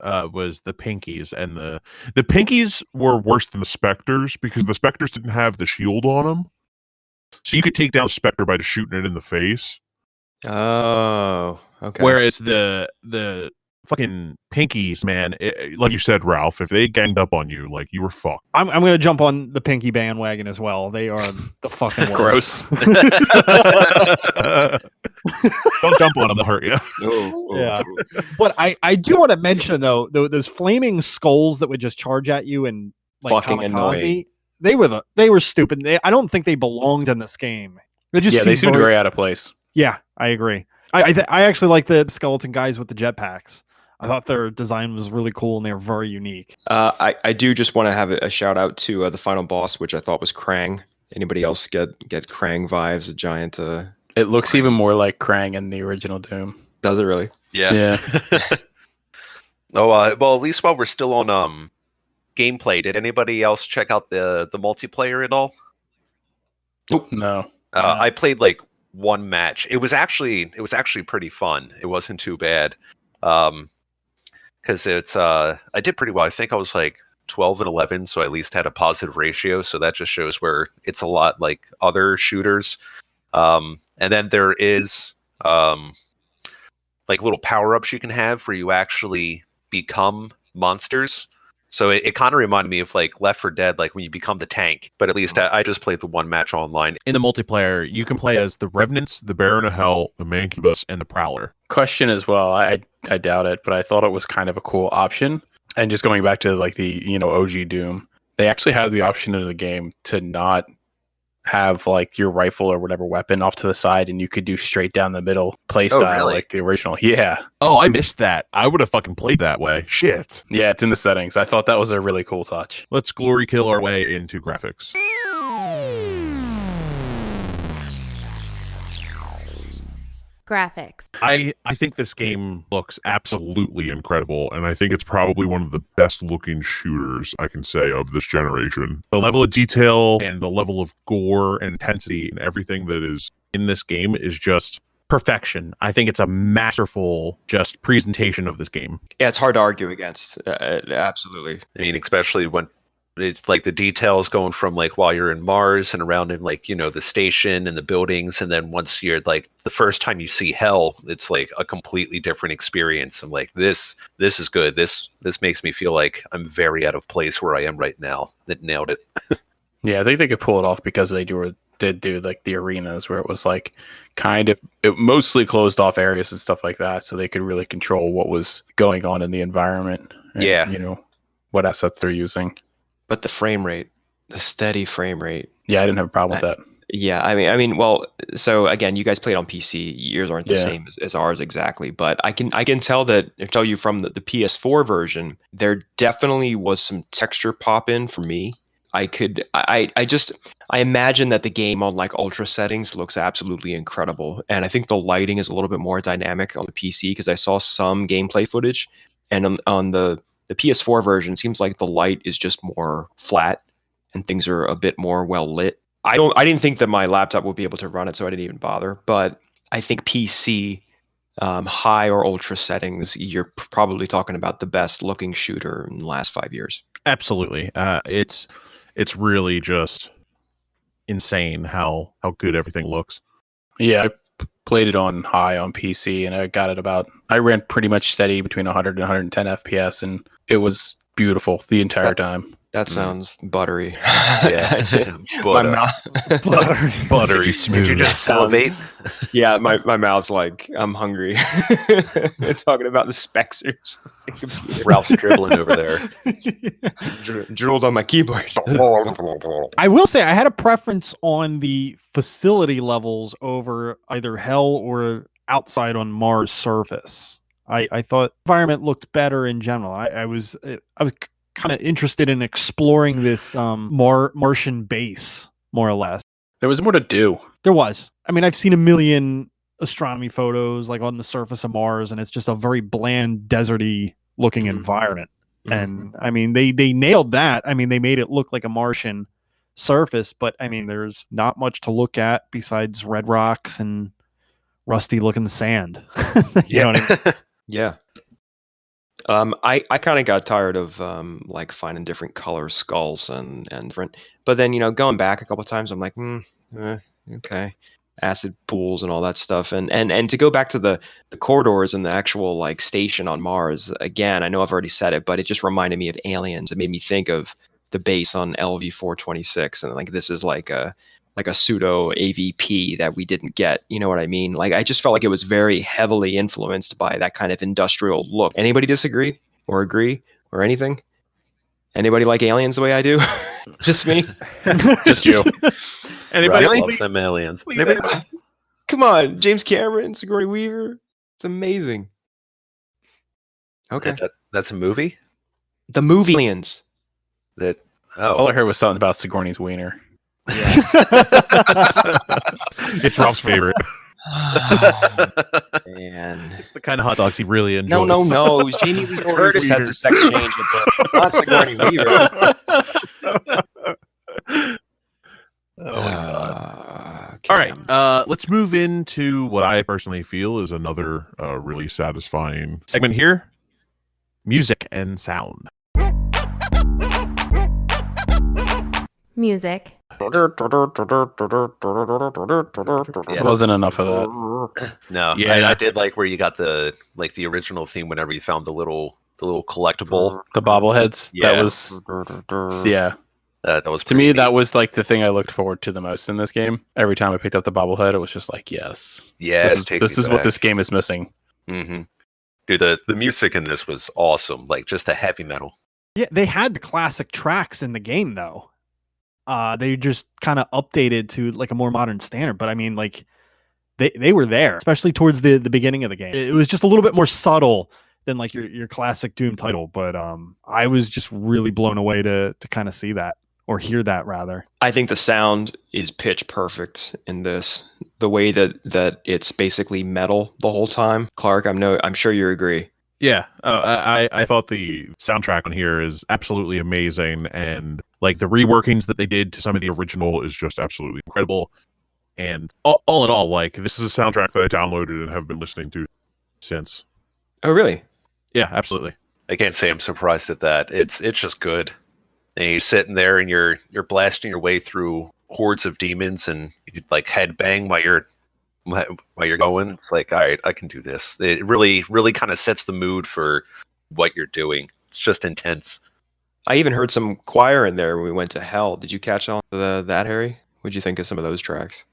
was the Pinkies, and the Pinkies were worse than the Spectres because the Spectres didn't have the shield on them. So you could take down a Spectre by just shooting it in the face. Oh, okay. Whereas the fucking Pinkies, man, like you said, Ralph, if they ganged up on you, like you were fucked. I'm going to jump on the Pinky bandwagon as well. They are the fucking worst. Gross. Don't jump on them; they'll hurt you. Yeah. But I do want to mention though those flaming skulls that would just charge at you and like Fucking kamikaze. Annoying. They were stupid. I don't think they belonged in this game. They just They seemed very out of place. Yeah, I agree. I actually like the skeleton guys with the jetpacks. I thought their design was really cool and they were very unique. I do just want to have a shout out to the final boss, which I thought was Krang. Anybody else get Krang vibes? A giant. It looks even more like Krang in the original Doom. Does it really? Yeah. Oh, well, at least while we're still on gameplay, did anybody else check out the multiplayer at all? No. I played like one match. It was actually pretty fun. It wasn't too bad. Because it's I did pretty well. I think I was like 12 and 11, so I at least had a positive ratio. So that just shows where it's a lot like other shooters. And then there is like little power-ups you can have where you actually become monsters. So it kind of reminded me of like Left 4 Dead, like when you become the tank. But at least I just played the one match online. In the multiplayer, you can play as the Revenants, the Baron of Hell, the Mancubus, and the Prowler. Question as well. I doubt it, but I thought it was kind of a cool option. And just going back to like the OG Doom, they actually have the option in the game to not have like your rifle or whatever weapon off to the side, and you could do straight down the middle play style really? like the original. Yeah. Oh, I missed that. I would have fucking played that way. Shit. Yeah, it's in the settings. I thought that was a really cool touch. Let's glory kill our way into graphics. Graphics. I think this game looks absolutely incredible, and I think it's probably one of the best looking shooters I can say of this generation. The level of detail and the level of gore and intensity and everything that is in this game is just perfection. I think it's a masterful just presentation of this game. Yeah, it's hard to argue against. Absolutely. I mean, especially when it's like the details going from like while you're in Mars and around in like, the station and the buildings. And then once you're like the first time you see hell, it's like a completely different experience. I'm like, this is good. This makes me feel like I'm very out of place where I am right now. That nailed it. Yeah, I think they could pull it off because they did do like the arenas where it was like it mostly closed off areas and stuff like that, so they could really control what was going on in the environment. And, Yeah. What assets they're using. But the frame rate, the steady frame rate. Yeah, I didn't have a problem with that. Yeah, I mean, well, so again, you guys played on PC. Yours aren't the Yeah. same as ours exactly, but I can tell you from the PS4 version, there definitely was some texture pop in for me. I imagine that the game on like ultra settings looks absolutely incredible, and I think the lighting is a little bit more dynamic on the PC because I saw some gameplay footage, and on the PS4 version, it seems like the light is just more flat and things are a bit more well lit. I didn't think that my laptop would be able to run it, so I didn't even bother. But I think PC high or ultra settings, you're probably talking about the best looking shooter in the last 5 years. Absolutely. It's really just insane how good everything looks. Yeah, I played it on high on PC, and I ran pretty much steady between 100 and 110 FPS, and it was beautiful the entire time. That sounds buttery. Yeah. My But, mouth, Buttery did you just salivate? yeah, my mouth's like, I'm hungry. Talking about the specs. Ralph's dribbling over there. Drooled on my keyboard. I will say I had a preference on the facility levels over either Hell or outside on Mars surface. I thought the environment looked better in general. I was kind of interested in exploring this Martian base, more or less. There was more to do. There was. I mean, I've seen a million astronomy photos like on the surface of Mars, and it's just a very bland, deserty looking environment. And I mean, they nailed that. I mean, they made it look like a Martian surface, but I mean, there's not much to look at besides red rocks and rusty looking sand. You know what I mean? Yeah. I kind of got tired of like finding different color skulls and different, but then going back a couple times, I'm like, okay, acid pools and all that stuff, and to go back to the corridors and the actual like station on Mars again. I know I've already said it, but it just reminded me of Aliens. It made me think of the base on LV-426, and like this is like a pseudo AVP that we didn't get. You know what I mean? Like I just felt like it was very heavily influenced by that kind of industrial look. Anybody disagree or agree or anything? Anybody like Aliens the way I do? Just me? Just you. Anybody Really? loves them aliens. Anybody? Come on, James Cameron, Sigourney Weaver. It's amazing. Okay. That's a movie? The movie Aliens. All I heard was something about Sigourney's wiener. It's Ralph's favorite. Man. It's the kind of hot dogs he really enjoys. No. Jamie Lee Curtis had the sex change with the not Sigourney Weaver. Oh my God. Okay. All right, let's move into what I personally feel is another really satisfying segment here: music and sound. Music. There wasn't enough of that. No, Yeah. I did like where you got the original theme whenever you found the little collectible. The bobbleheads. Yeah. That was That was to me, that was like the thing I looked forward to the most in this game. Every time I picked up the bobblehead, it was just like, yes, this is what this game is missing. Mm-hmm. Dude, the music in this was awesome. Like just the heavy metal. Yeah, they had the classic tracks in the game though. They just kind of updated to like a more modern standard. But I mean, like they were there, especially towards the beginning of the game. It was just a little bit more subtle than like your classic Doom title. But I was just really blown away to kind of see that, or hear that rather. I think the sound is pitch perfect in this. The way that it's basically metal the whole time. Clarke, I'm sure you agree. Yeah, I thought the soundtrack on here is absolutely amazing, and like the reworkings that they did to some of the original is just absolutely incredible. And all in all, like this is a soundtrack that I downloaded and have been listening to since. Oh, really? Yeah, absolutely. I can't say I'm surprised at that. It's just good. And you're sitting there and you're blasting your way through hordes of demons, and you like headbang while you're going. It's like, all right, I can do this. It really kind of sets the mood for what you're doing. It's just intense. I even heard some choir in there when we went to hell. Did you catch on to that, Harry? What'd you think of some of those tracks?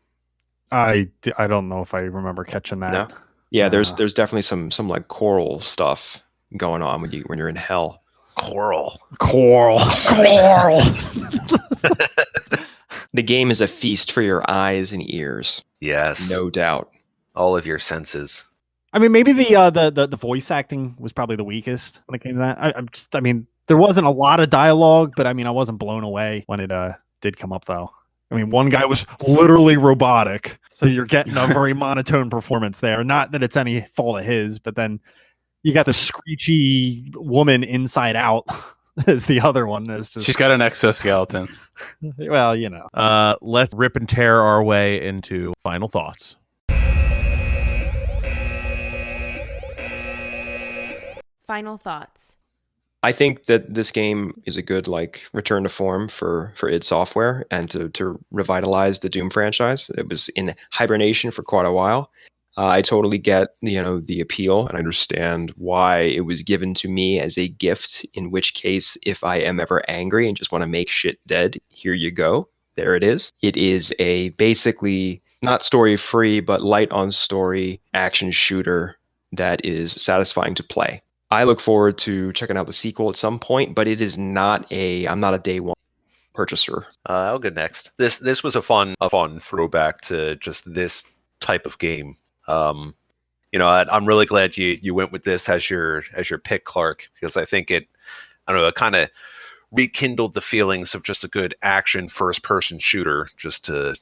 I don't know if I remember catching that. No? Yeah, there's definitely some like choral stuff going on when you're in hell. Coral. The game is a feast for your eyes and ears. Yes. No doubt. All of your senses. I mean, maybe the voice acting was probably the weakest when it came to that. I mean, there wasn't a lot of dialogue, but I mean, I wasn't blown away when it did come up though. I mean, one guy was literally robotic, so you're getting a very monotone performance there. Not that it's any fault of his, but then you got the screechy woman Inside Out as the other one. She's got an exoskeleton. Well, you know. Let's rip and tear our way into final thoughts. Final thoughts. I think that this game is a good like return to form for id Software and to revitalize the Doom franchise. It was in hibernation for quite a while. I totally get the appeal and I understand why it was given to me as a gift. In which case, if I am ever angry and just want to make shit dead, here you go. There it is. It is a basically not story free but light on story action shooter that is satisfying to play. I look forward to checking out the sequel at some point, but it is I'm not a day one purchaser. I'll go next. This was a fun throwback to just this type of game. I'm really glad you went with this as your pick, Clarke, because I think it kind of rekindled the feelings of just a good action first person shooter, just to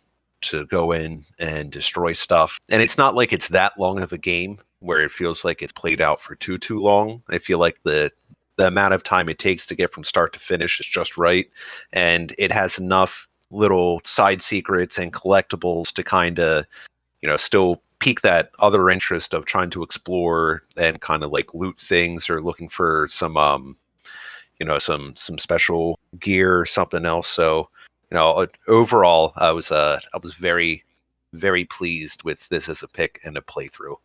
go in and destroy stuff. And it's not like it's that long of a game where it feels like it's played out for too long. I feel like the amount of time it takes to get from start to finish is just right, and it has enough little side secrets and collectibles to kind of still pique that other interest of trying to explore and kind of like loot things or looking for some some special gear or something else. So overall I was very, very pleased with this as a pick and a playthrough.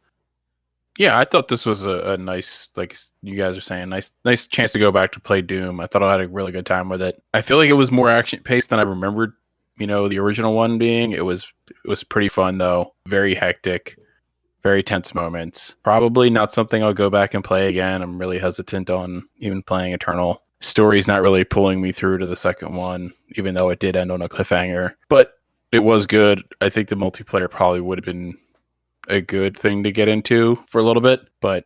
Yeah, I thought this was a nice, like you guys are saying, nice chance to go back to play Doom. I thought I had a really good time with it. I feel like it was more action paced than I remembered, the original one being. It was pretty fun though. Very hectic, very tense moments. Probably not something I'll go back and play again. I'm really hesitant on even playing Eternal. Story's not really pulling me through to the second one, even though it did end on a cliffhanger. But it was good. I think the multiplayer probably would have been a good thing to get into for a little bit, but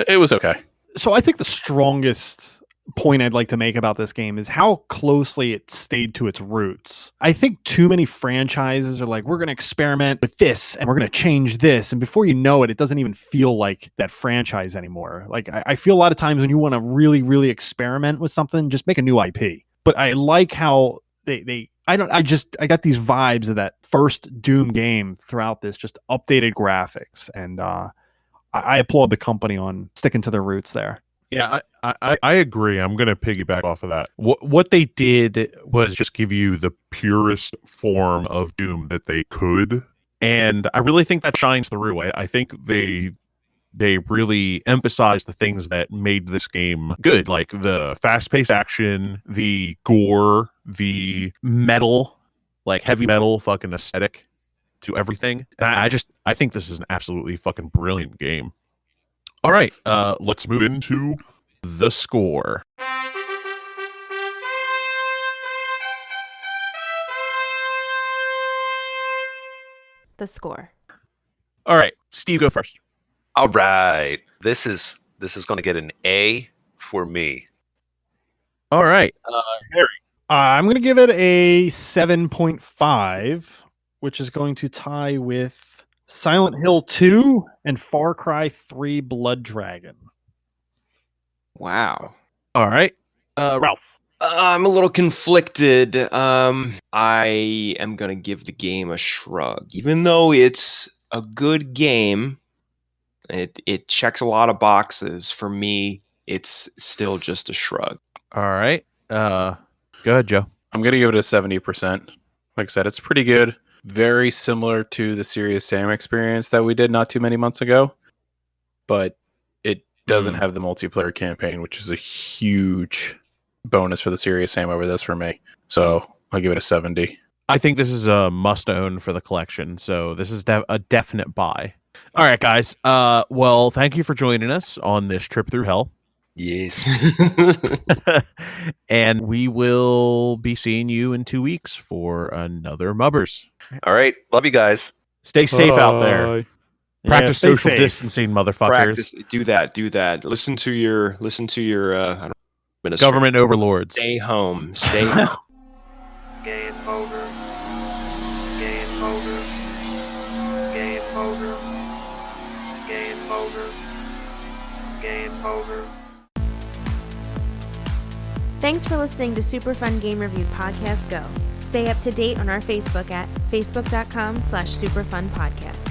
it was okay. So I think the strongest point I'd like to make about this game is how closely it stayed to its roots. I think too many franchises are like, we're going to experiment with this and we're going to change this. And before you know it, it doesn't even feel like that franchise anymore. Like I feel a lot of times when you want to really, really experiment with something, just make a new IP. But I like how I got these vibes of that first Doom game throughout this, just updated graphics. And I applaud the company on sticking to their roots there. Yeah, I agree. I'm going to piggyback off of that. What they did was just give you the purest form of Doom that they could. And I really think that shines through. I think they really emphasized the things that made this game good, like the fast-paced action, the gore, the metal, like heavy metal fucking aesthetic to everything. And I think this is an absolutely fucking brilliant game. All right, let's move into the score. the score. All right, Steve, go first. All right. This is going to get an A for me. All right, Harry. I'm going to give it a 7.5, which is going to tie with Silent Hill 2 and Far Cry 3 Blood Dragon. Wow. All right, Ralph. I'm a little conflicted. I am gonna give the game a shrug, even though it's a good game. It checks a lot of boxes. For me, it's still just a shrug. All right, go ahead, Joe. I'm going to give it a 70%. Like I said, it's pretty good. Very similar to the Serious Sam experience that we did not too many months ago. But it doesn't have the multiplayer campaign, which is a huge bonus for the Serious Sam over this for me. So I'll give it a 70. I think this is a must-own for the collection, so this is a definite buy. All right, guys. Well, thank you for joining us on this trip through hell. Yes. And we will be seeing you in 2 weeks for another Mubbers. All right. Love you guys. Stay safe out there. Practice stay social safe. distancing, motherfuckers. Practice. Do that. Listen to your. I don't know, Government overlords. Stay home. Stay home. Game over. Game over. Game over. Game over. Game over. Thanks for listening to Super Fun Game Review Podcast Go. Stay up to date on our Facebook at facebook.com/superfunpodcast.